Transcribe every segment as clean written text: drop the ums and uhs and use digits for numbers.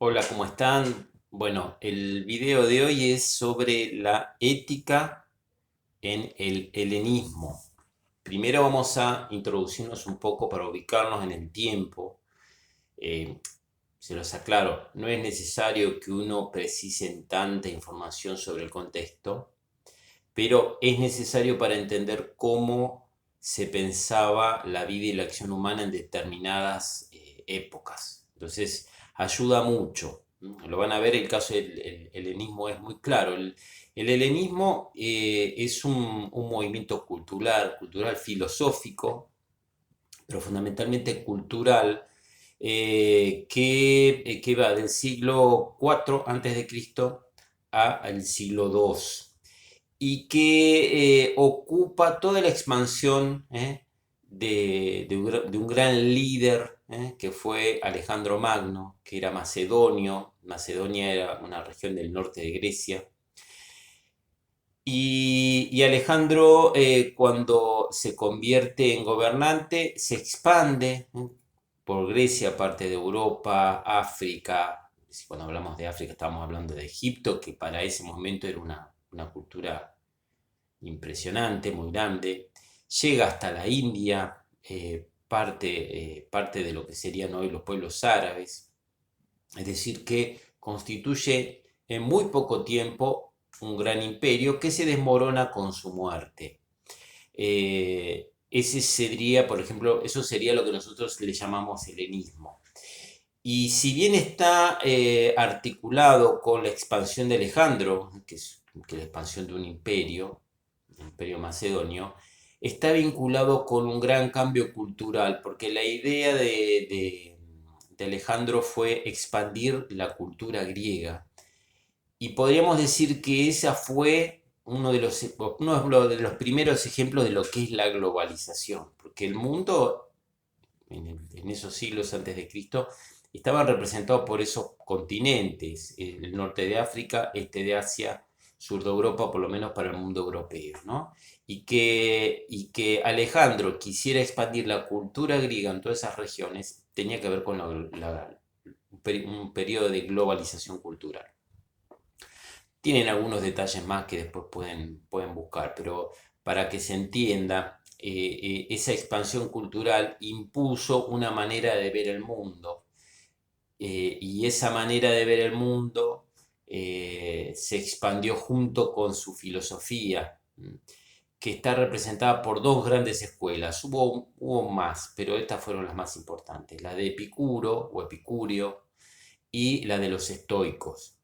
Hola, ¿cómo están? Bueno, el video de hoy es sobre la ética en el helenismo. Primero vamos a introducirnos un poco para ubicarnos en el tiempo. Eh, Se los aclaro, no es necesario que uno precise en tanta información sobre el contexto, pero es necesario para entender cómo se pensaba la vida y la acción humana en determinadas épocas. Entonces, ayuda mucho. Lo van a ver, el caso del helenismo es muy claro. El helenismo es un movimiento cultural filosófico, pero fundamentalmente cultural, que va del siglo IV antes de Cristo al siglo II y que ocupa toda la expansión de un gran líder que fue Alejandro Magno, que era macedonio. Macedonia era una región del norte de Grecia. Y Alejandro, cuando se convierte en gobernante, se expande por Grecia, parte de Europa, África. Si cuando hablamos de África estamos hablando de Egipto, que para ese momento era una cultura impresionante, muy grande. Llega hasta la India, parte de lo que serían hoy los pueblos árabes. Es decir, que constituye en muy poco tiempo un gran imperio que se desmorona con su muerte. Ese sería, por ejemplo, eso sería lo que nosotros le llamamos helenismo. Y si bien está articulado con la expansión de Alejandro, que es la expansión de un imperio, el imperio macedonio, está vinculado con un gran cambio cultural, porque la idea de Alejandro fue expandir la cultura griega. Y podríamos decir que esa fue uno de los primeros ejemplos de lo que es la globalización, porque el mundo en esos siglos antes de Cristo estaban representados por esos continentes, el norte de África, este de Asia, sur de Europa, por lo menos para el mundo europeo, ¿no? Y que Alejandro quisiera expandir la cultura griega en todas esas regiones, tenía que ver con un periodo de globalización cultural. Tienen algunos detalles más que después pueden buscar, pero para que se entienda, esa expansión cultural impuso una manera de ver el mundo, y esa manera de ver el mundo se expandió junto con su filosofía, que está representada por dos grandes escuelas. Hubo más, pero estas fueron las más importantes, la de Epicuro o Epicurio y la de los estoicos.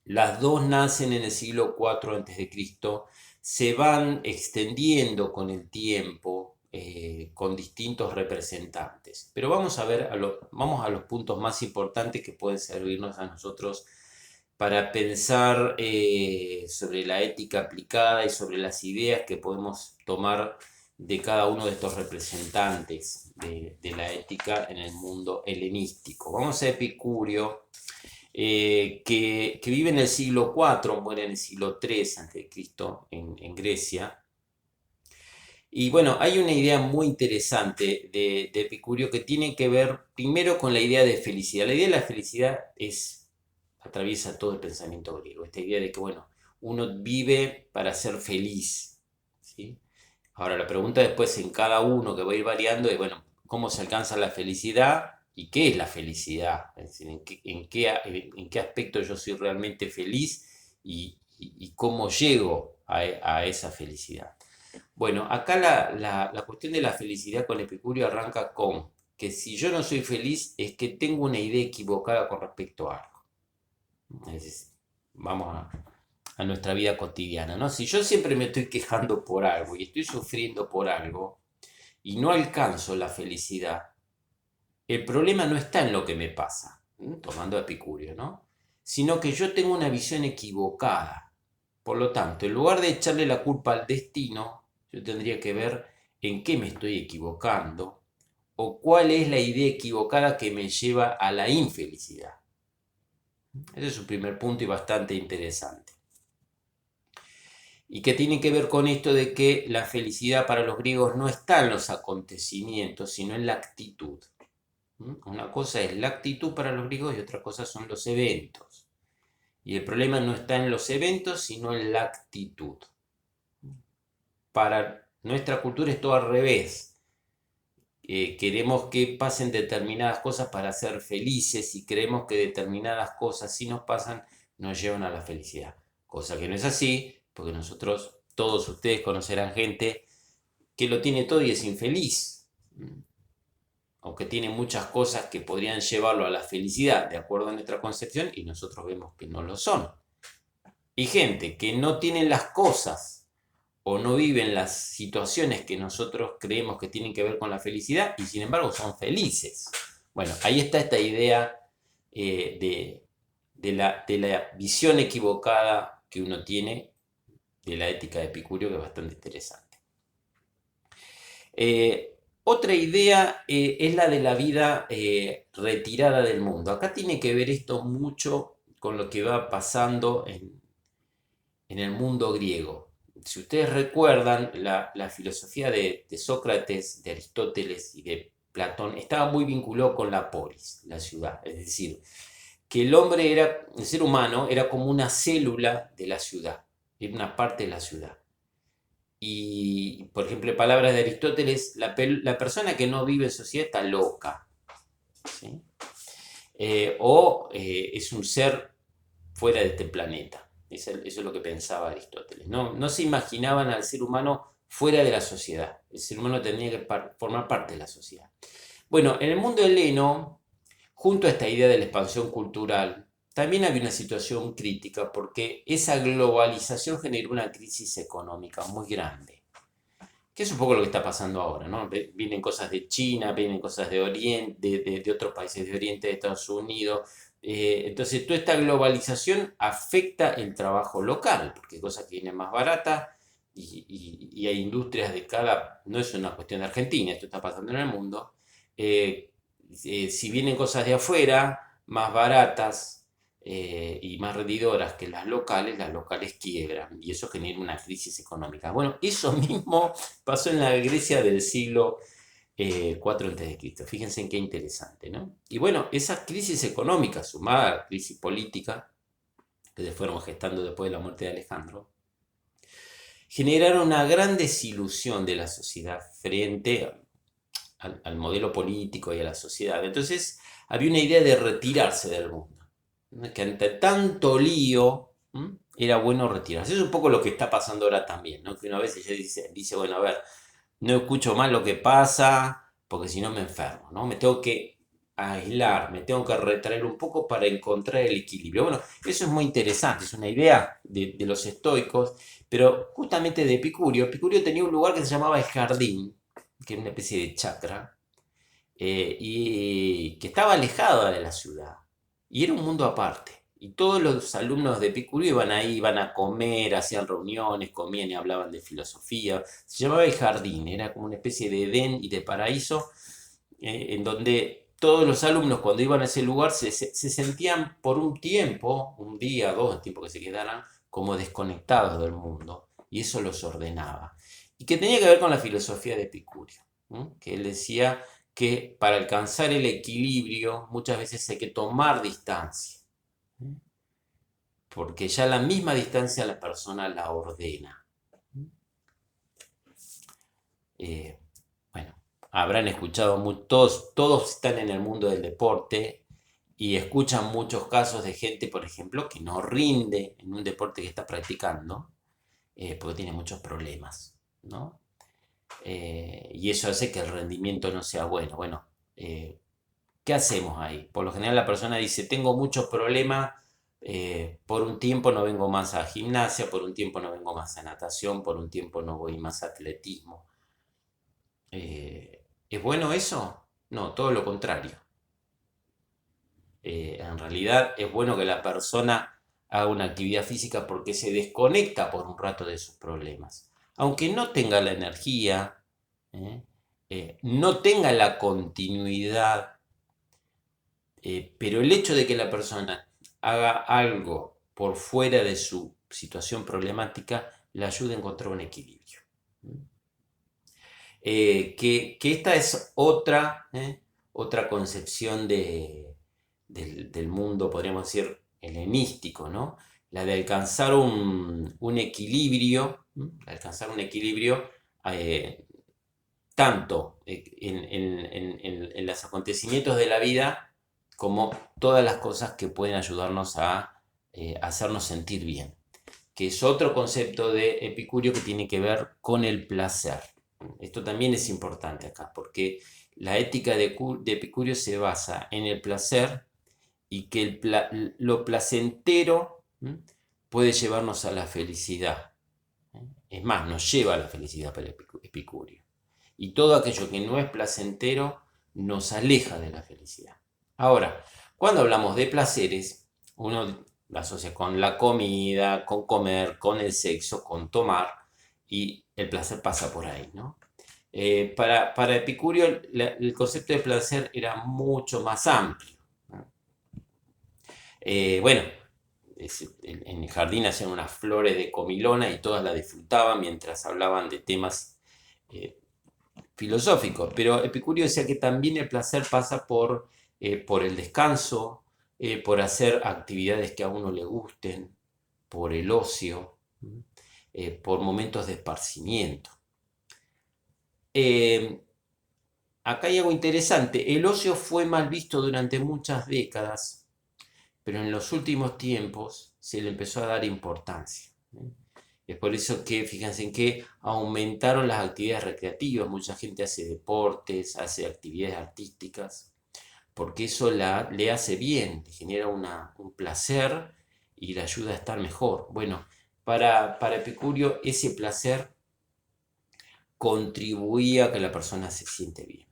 Las dos nacen en el siglo IV antes de Cristo, se van extendiendo con el tiempo, con distintos representantes. Pero vamos a los puntos más importantes que pueden servirnos a nosotros para pensar sobre la ética aplicada y sobre las ideas que podemos tomar de cada uno de estos representantes de la ética en el mundo helenístico. Vamos a Epicurio, que vive en el siglo IV, muere en el siglo III a.C. En Grecia. Y bueno, hay una idea muy interesante de Epicurio que tiene que ver primero con la idea de felicidad. La idea de la felicidad atraviesa todo el pensamiento griego. Esta idea de que, bueno, uno vive para ser feliz, ¿sí? Ahora, la pregunta después en cada uno que va a ir variando es, bueno, ¿cómo se alcanza la felicidad y qué es la felicidad? Es decir, en qué aspecto yo soy realmente feliz y cómo llego a esa felicidad. Bueno, acá la cuestión de la felicidad con Epicurio arranca con que si yo no soy feliz es que tengo una idea equivocada con respecto a algo. Es decir, vamos a nuestra vida cotidiana, ¿no? Si yo siempre me estoy quejando por algo y estoy sufriendo por algo y no alcanzo la felicidad, el problema no está en lo que me pasa, tomando a Epicurio, ¿no? Sino que yo tengo una visión equivocada. Por lo tanto, en lugar de echarle la culpa al destino, yo tendría que ver en qué me estoy equivocando o cuál es la idea equivocada que me lleva a la infelicidad. Ese es un primer punto y bastante interesante. Y que tiene que ver con esto de que la felicidad para los griegos no está en los acontecimientos, sino en la actitud. Una cosa es la actitud para los griegos y otra cosa son los eventos. Y el problema no está en los eventos, sino en la actitud. Para nuestra cultura es todo al revés. Queremos que pasen determinadas cosas para ser felices y creemos que determinadas cosas, si nos pasan, nos llevan a la felicidad. Cosa que no es así, porque nosotros, todos ustedes conocerán gente que lo tiene todo y es infeliz, aunque tiene muchas cosas que podrían llevarlo a la felicidad, de acuerdo a nuestra concepción, y nosotros vemos que no lo son. Y gente que no tiene las cosas o no viven las situaciones que nosotros creemos que tienen que ver con la felicidad y sin embargo son felices. Bueno, ahí está esta idea de la visión equivocada que uno tiene de la ética de Epicurio, que es bastante interesante. Otra idea es la de la vida retirada del mundo. Acá tiene que ver esto mucho con lo que va pasando en el mundo griego. Si ustedes recuerdan, la filosofía de Sócrates, de Aristóteles y de Platón estaba muy vinculado con la polis, la ciudad. Es decir, que el ser humano era como una célula de la ciudad, era una parte de la ciudad. Y, por ejemplo, en palabras de Aristóteles, la persona que no vive en sociedad está loca, ¿sí? Es un ser fuera de este planeta. Eso es lo que pensaba Aristóteles. No se imaginaban al ser humano fuera de la sociedad. El ser humano tenía que formar parte de la sociedad. Bueno, en el mundo heleno, junto a esta idea de la expansión cultural, también había una situación crítica porque esa globalización generó una crisis económica muy grande, que es un poco lo que está pasando ahora, ¿no? Vienen cosas de China, vienen cosas de Oriente, de otros países de Oriente, de Estados Unidos. Entonces, toda esta globalización afecta el trabajo local, porque hay cosas que vienen más baratas y hay industrias de cada... No es una cuestión de Argentina, esto está pasando en el mundo. Si vienen cosas de afuera, más baratas y más rendidoras que las locales quiebran y eso genera una crisis económica. Bueno, eso mismo pasó en la Grecia del siglo IV a.C. Fíjense en qué interesante, ¿no? Y bueno, esa crisis económica sumada a la crisis política que se fueron gestando después de la muerte de Alejandro, generaron una gran desilusión de la sociedad frente al modelo político y a la sociedad. Entonces había una idea de retirarse del mundo, ¿no? Que ante tanto lío era bueno retirarse. Eso es un poco lo que está pasando ahora también, ¿no? Que una vez ella dice, bueno, a ver, no escucho más lo que pasa porque si no me enfermo, ¿no? Me tengo que aislar, me tengo que retraer un poco para encontrar el equilibrio. Bueno, eso es muy interesante, es una idea de los estoicos, pero justamente de Epicurio. Epicurio tenía un lugar que se llamaba el jardín, que era una especie de chacra, y que estaba alejada de la ciudad, y era un mundo aparte. Y todos los alumnos de Epicurio iban ahí, iban a comer, hacían reuniones, comían y hablaban de filosofía. Se llamaba el jardín, era como una especie de Edén y de paraíso, en donde todos los alumnos cuando iban a ese lugar se sentían por un tiempo, un día, dos, el tiempo que se quedaran, como desconectados del mundo. Y eso los ordenaba. Y que tenía que ver con la filosofía de Epicurio, que él decía que para alcanzar el equilibrio muchas veces hay que tomar distancia, porque ya la misma distancia la persona la ordena. Bueno, habrán escuchado, todos están en el mundo del deporte y escuchan muchos casos de gente, por ejemplo, que no rinde en un deporte que está practicando, porque tiene muchos problemas, ¿no? Y eso hace que el rendimiento no sea bueno. Bueno, ¿qué hacemos ahí? Por lo general la persona dice, tengo muchos problemas, por un tiempo no vengo más a gimnasia, por un tiempo no vengo más a natación, por un tiempo no voy más a atletismo. ¿Es bueno eso? No, todo lo contrario. En realidad es bueno que la persona haga una actividad física porque se desconecta por un rato de sus problemas. Aunque no tenga la energía, no tenga la continuidad, pero el hecho de que la persona haga algo por fuera de su situación problemática le ayuda a encontrar un equilibrio. Que esta es otra concepción del mundo, podríamos decir, helenístico, ¿no? La de alcanzar un equilibrio, ¿m? Alcanzar un equilibrio tanto en los acontecimientos de la vida como todas las cosas que pueden ayudarnos a hacernos sentir bien, que es otro concepto de Epicurio que tiene que ver con el placer. Esto también es importante acá, porque la ética de Epicurio se basa en el placer y que lo placentero puede llevarnos a la felicidad. Es más, nos lleva a la felicidad para Epicurio. Y todo aquello que no es placentero nos aleja de la felicidad. Ahora, cuando hablamos de placeres, uno lo asocia con la comida, con comer, con el sexo, con tomar, y el placer pasa por ahí, ¿no? Para Epicurio el concepto de placer era mucho más amplio, ¿no? Bueno, en el jardín hacían unas flores de comilona y todas la disfrutaban mientras hablaban de temas filosóficos, pero Epicurio decía que también el placer pasa por el descanso, por hacer actividades que a uno le gusten, por el ocio, por momentos de esparcimiento. Acá hay algo interesante, el ocio fue mal visto durante muchas décadas, pero en los últimos tiempos se le empezó a dar importancia. Es por eso que, fíjense en que aumentaron las actividades recreativas, mucha gente hace deportes, hace actividades artísticas, porque eso le hace bien, le genera un placer y le ayuda a estar mejor. Bueno, para Epicurio ese placer contribuía a que la persona se siente bien.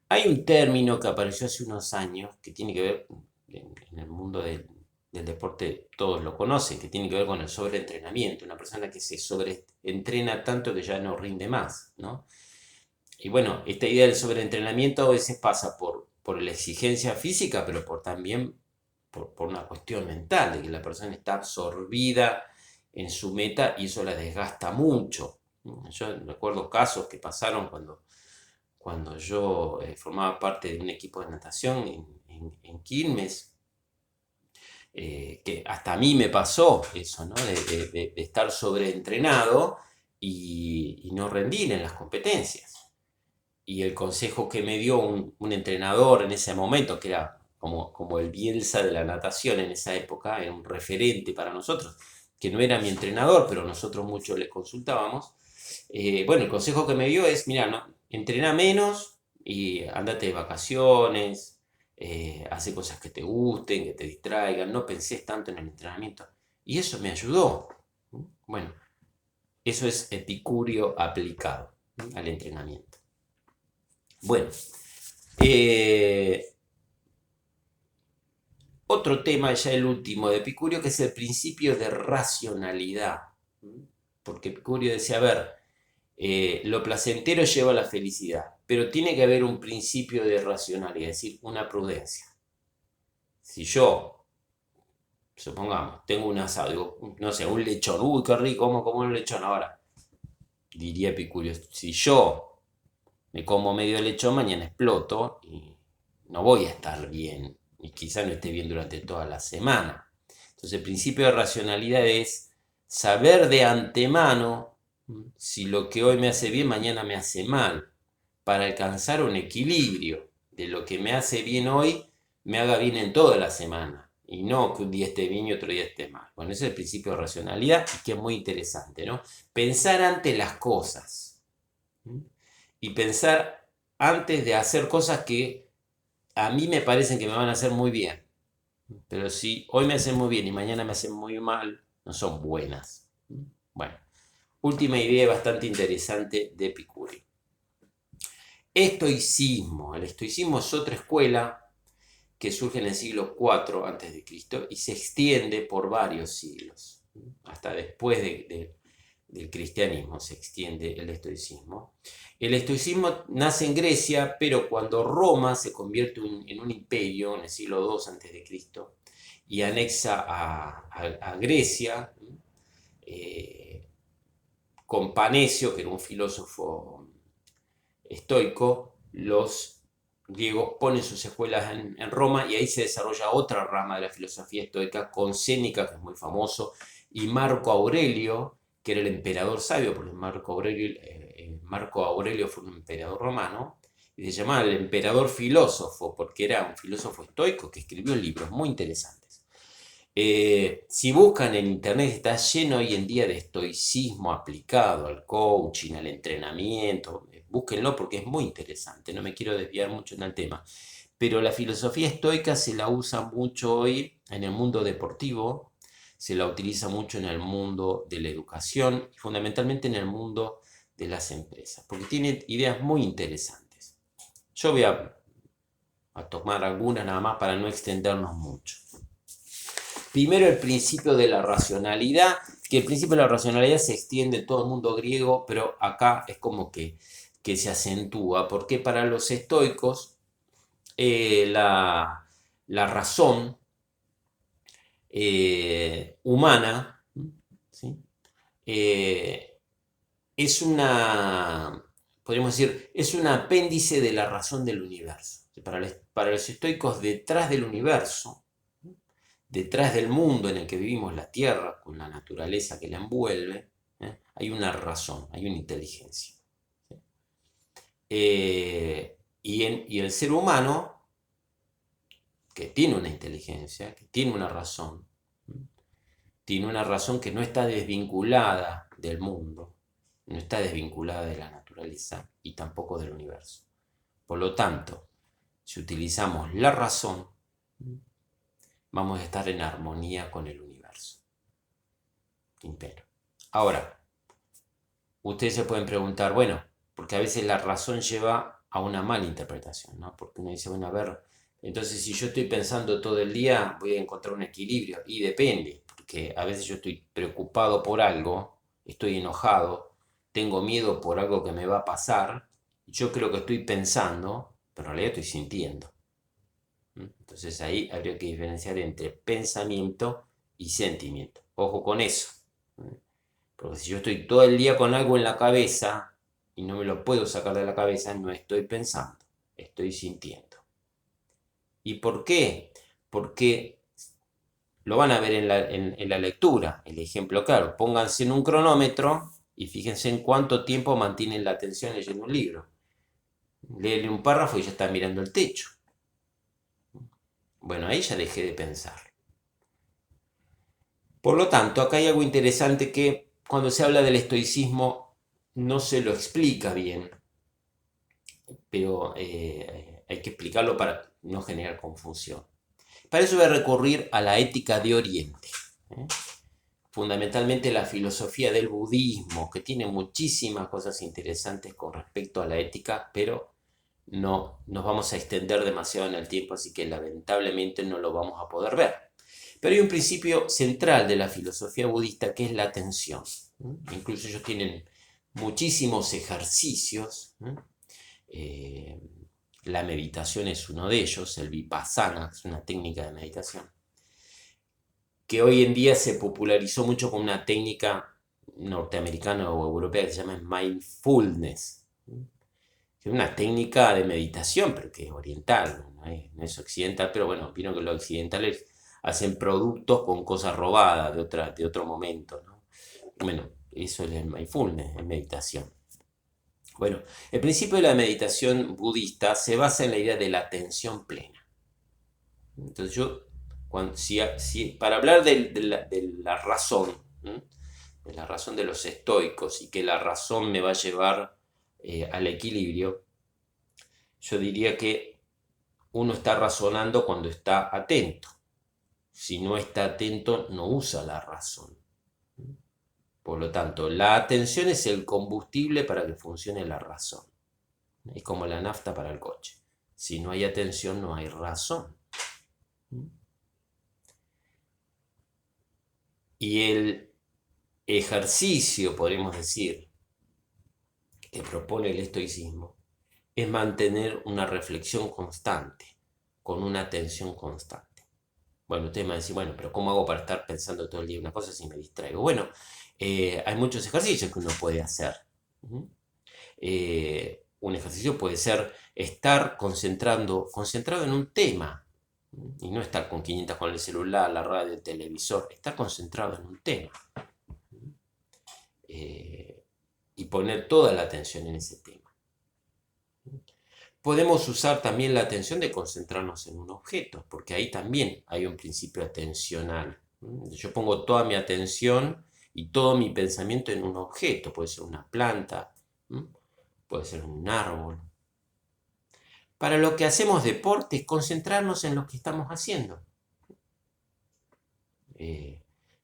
Hay un término que apareció hace unos años que tiene que ver, en el mundo del deporte todos lo conocen, que tiene que ver con el sobreentrenamiento, una persona que se sobreentrena tanto que ya no rinde más, ¿no? Y bueno, esta idea del sobreentrenamiento a veces pasa por la exigencia física, pero también por una cuestión mental, de que la persona está absorbida en su meta y eso la desgasta mucho. Yo recuerdo casos que pasaron cuando yo formaba parte de un equipo de natación en Quilmes, que hasta a mí me pasó eso, ¿no? De estar sobreentrenado y no rendir en las competencias. Y el consejo que me dio un entrenador en ese momento, que era como el Bielsa de la natación en esa época, era un referente para nosotros, que no era mi entrenador, pero nosotros mucho le consultábamos. Bueno, el consejo que me dio es, mira, no, entrena menos y andate de vacaciones, hace cosas que te gusten, que te distraigan, no pensés tanto en el entrenamiento. Y eso me ayudó. Bueno, eso es Epicurio aplicado al entrenamiento. Bueno, otro tema, ya el último de Epicurio, que es el principio de racionalidad. Porque Epicurio decía, a ver, lo placentero lleva a la felicidad, pero tiene que haber un principio de racionalidad, es decir, una prudencia. Si yo, supongamos, tengo un asado, digo, no sé, un lechón, uy, qué rico, como un lechón ahora, diría Epicurio, si yo me como medio lechón, mañana exploto y no voy a estar bien, y quizá no esté bien durante toda la semana. Entonces el principio de racionalidad es saber de antemano si lo que hoy me hace bien, mañana me hace mal, para alcanzar un equilibrio de lo que me hace bien hoy, me haga bien en toda la semana, y no que un día esté bien y otro día esté mal. Bueno, ese es el principio de racionalidad y que es muy interesante, ¿no? Pensar ante las cosas y pensar antes de hacer cosas que a mí me parecen que me van a hacer muy bien. Pero si hoy me hacen muy bien y mañana me hacen muy mal, no son buenas. Bueno, última idea bastante interesante de Epicurio. Estoicismo. El estoicismo es otra escuela que surge en el siglo IV a.C. y se extiende por varios siglos. Hasta después del cristianismo se extiende el estoicismo. El estoicismo nace en Grecia, pero cuando Roma se convierte en un imperio en el siglo II a.C. y anexa a Grecia, con Panecio, que era un filósofo estoico, los griegos ponen sus escuelas en Roma y ahí se desarrolla otra rama de la filosofía estoica con Séneca, que es muy famoso, y Marco Aurelio, que era el emperador sabio, porque Marco Aurelio fue un emperador romano, y se llamaba el emperador filósofo, porque era un filósofo estoico que escribió libros muy interesantes. Si buscan en internet, está lleno hoy en día de estoicismo aplicado al coaching, al entrenamiento. Búsquenlo porque es muy interesante. No me quiero desviar mucho en el tema. Pero la filosofía estoica se la usa mucho hoy en el mundo deportivo, se la utiliza mucho en el mundo de la educación y fundamentalmente en el mundo de las empresas, porque tiene ideas muy interesantes. Yo voy a tomar algunas nada más para no extendernos mucho. Primero, el principio de la racionalidad, que el principio de la racionalidad se extiende en todo el mundo griego, pero acá es como que se acentúa, porque para los estoicos la razón humana, ¿sí? Es podríamos decir, es un apéndice de la razón del universo. Para los estoicos, detrás del universo, detrás del mundo en el que vivimos, la Tierra, con la naturaleza que la envuelve, hay una razón, hay una inteligencia. Y el ser humano, que tiene una inteligencia, que tiene una razón que no está desvinculada del mundo, no está desvinculada de la naturaleza y tampoco del universo. Por lo tanto, si utilizamos la razón, vamos a estar en armonía con el universo. Impero. Ahora, ustedes se pueden preguntar, bueno, porque a veces la razón lleva a una mala interpretación, ¿no? Porque uno dice, bueno, a ver, entonces si yo estoy pensando todo el día, voy a encontrar un equilibrio. Y depende, porque a veces yo estoy preocupado por algo, estoy enojado, tengo miedo por algo que me va a pasar, yo creo que estoy pensando, pero en realidad estoy sintiendo. Entonces ahí habría que diferenciar entre pensamiento y sentimiento. Ojo con eso. Porque si yo estoy todo el día con algo en la cabeza y no me lo puedo sacar de la cabeza, no estoy pensando, estoy sintiendo. ¿Y por qué? Porque lo van a ver en la lectura. El ejemplo claro, pónganse en un cronómetro y fíjense en cuánto tiempo mantienen la atención leyendo un libro. Léele un párrafo y ya está mirando el techo. Bueno, ahí ya dejé de pensar. Por lo tanto, acá hay algo interesante que cuando se habla del estoicismo no se lo explica bien, pero hay que explicarlo para no generar confusión. Para eso voy a recurrir a la ética de Oriente, fundamentalmente la filosofía del budismo, que tiene muchísimas cosas interesantes con respecto a la ética, pero no nos vamos a extender demasiado en el tiempo, así que lamentablemente no lo vamos a poder ver. Pero hay un principio central de la filosofía budista que es la atención. Incluso ellos tienen muchísimos ejercicios. La meditación es uno de ellos, el vipassana, es una técnica de meditación, que hoy en día se popularizó mucho con una técnica norteamericana o europea que se llama mindfulness. Es una técnica de meditación, pero que es oriental, no es occidental, pero bueno, vieron que los occidentales hacen productos con cosas robadas de otro momento, ¿no? Bueno, eso es el mindfulness, es meditación. Bueno, el principio de la meditación budista se basa en la idea de la atención plena. Entonces para hablar de la razón, de la razón de los estoicos y que la razón me va a llevar al equilibrio, yo diría que uno está razonando cuando está atento. Si no está atento, no usa la razón. Por lo tanto, la atención es el combustible para que funcione la razón. Es como la nafta para el coche. Si no hay atención, no hay razón. Y el ejercicio, podríamos decir, que propone el estoicismo, es mantener una reflexión constante, con una atención constante. Bueno, ustedes me van a decir, bueno, pero ¿cómo hago para estar pensando todo el día una cosa si me distraigo? Bueno, hay muchos ejercicios que uno puede hacer. un ejercicio puede ser estar concentrado en un tema, y no estar con 500 con el celular, la radio, el televisor, estar concentrado en un tema. Y poner toda la atención en ese tema. Podemos usar también la atención de concentrarnos en un objeto, porque ahí también hay un principio atencional. Yo pongo toda mi atención y todo mi pensamiento en un objeto, puede ser una planta, puede ser un árbol. Para lo que hacemos deporte es concentrarnos en lo que estamos haciendo.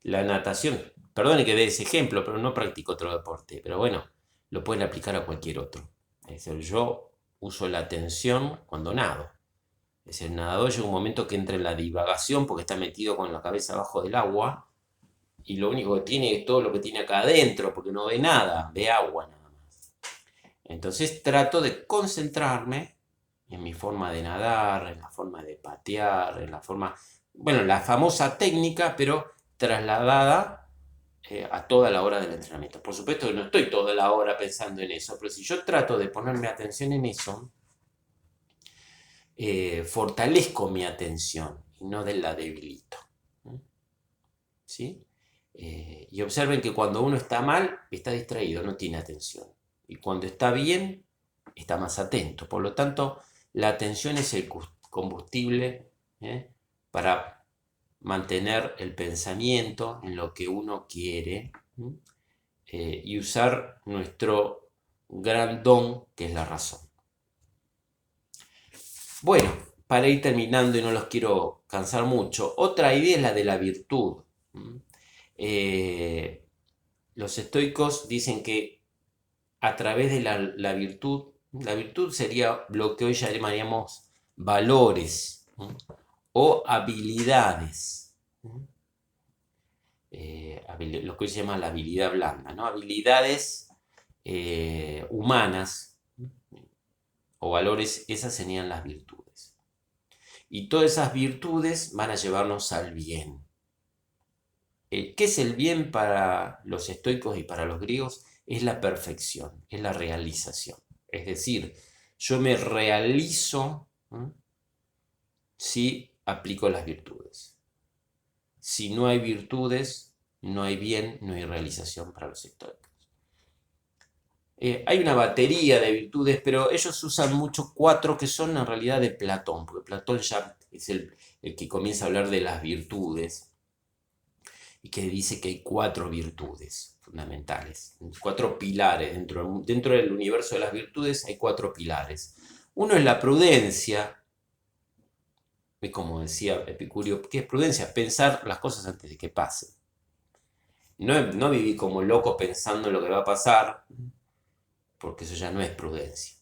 La natación, perdone que dé ese ejemplo, pero no practico otro deporte, pero bueno, lo pueden aplicar a cualquier otro. Es decir, yo uso la atención cuando nado. Es decir, el nadador llega un momento que entra en la divagación porque está metido con la cabeza abajo del agua y lo único que tiene es todo lo que tiene acá adentro porque no ve nada, ve agua nada más. Entonces trato de concentrarme en mi forma de nadar, en la forma de patear, en la forma, bueno, la famosa técnica, pero trasladada a toda la hora del entrenamiento. Por supuesto que no estoy toda la hora pensando en eso, pero si yo trato de ponerme atención en eso, fortalezco mi atención y no la debilito. ¿Sí? Y observen que cuando uno está mal, está distraído, no tiene atención. Y cuando está bien, está más atento. Por lo tanto, la atención es el combustible para mantener el pensamiento en lo que uno quiere y usar nuestro gran don, que es la razón. Bueno, para ir terminando y no los quiero cansar mucho, otra idea es la de la virtud. Los estoicos dicen que a través de la virtud sería lo que hoy llamaríamos valores o habilidades. Lo que hoy se llama la habilidad blanda, ¿no? Habilidades humanas o valores, esas serían las virtudes. Y todas esas virtudes van a llevarnos al bien. ¿Qué es el bien para los estoicos y para los griegos? Es la perfección, es la realización. Es decir, yo me realizo si aplico las virtudes. Si no hay virtudes, no hay bien, no hay realización para los estoicos. Hay una batería de virtudes, pero ellos usan mucho 4 que son en realidad de Platón, porque Platón ya es el que comienza a hablar de las virtudes y que dice que hay 4 virtudes fundamentales, 4 pilares. Dentro del universo de las virtudes hay 4 pilares. Uno es la prudencia, como decía Epicurio. ¿Qué es prudencia? Pensar las cosas antes de que pasen. No vivir como loco pensando en lo que va a pasar, porque eso ya no es prudencia.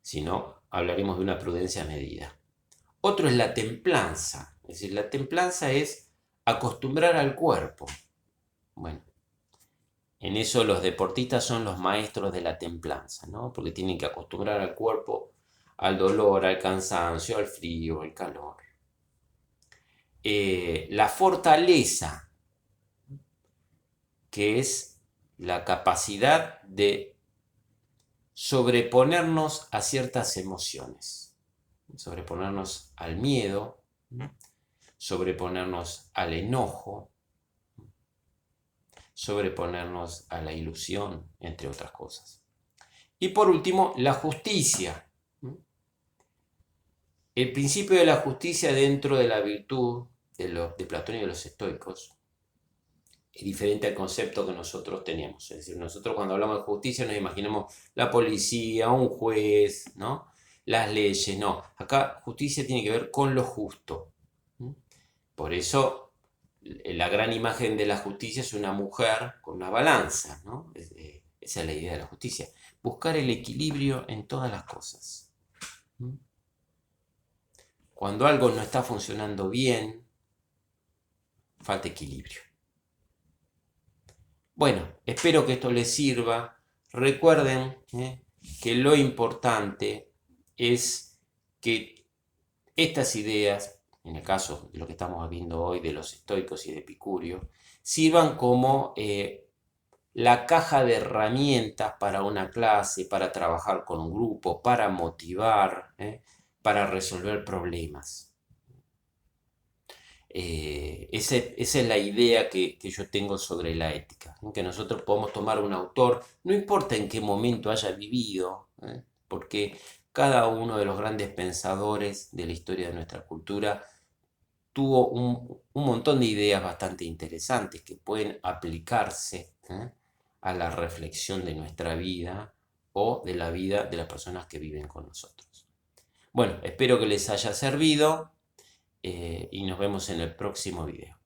Sino hablaremos de una prudencia medida. Otro es la templanza. Es decir, la templanza es acostumbrar al cuerpo. Bueno, en eso los deportistas son los maestros de la templanza, ¿no? Porque tienen que acostumbrar al cuerpo al dolor, al cansancio, al frío, al calor. La fortaleza, que es la capacidad de sobreponernos a ciertas emociones, sobreponernos al miedo, sobreponernos al enojo, sobreponernos a la ilusión, entre otras cosas. Y por último, la justicia. El principio de la justicia dentro de la virtud de Platón y de los estoicos es diferente al concepto que nosotros tenemos. Es decir, nosotros cuando hablamos de justicia nos imaginamos la policía, un juez, ¿no? Las leyes, no. Acá justicia tiene que ver con lo justo. Por eso la gran imagen de la justicia es una mujer con una balanza, ¿no? Esa es la idea de la justicia. Buscar el equilibrio en todas las cosas. Cuando algo no está funcionando bien, falta equilibrio. Bueno, espero que esto les sirva. Recuerden que lo importante es que estas ideas, en el caso de lo que estamos viendo hoy de los estoicos y de Epicurio, sirvan como la caja de herramientas para una clase, para trabajar con un grupo, para motivar, para resolver problemas. Esa es la idea que yo tengo sobre la ética, ¿no? Que nosotros podemos tomar un autor, no importa en qué momento haya vivido, porque cada uno de los grandes pensadores de la historia de nuestra cultura tuvo un montón de ideas bastante interesantes que pueden aplicarse, a la reflexión de nuestra vida o de la vida de las personas que viven con nosotros. Bueno, espero que les haya servido y nos vemos en el próximo video.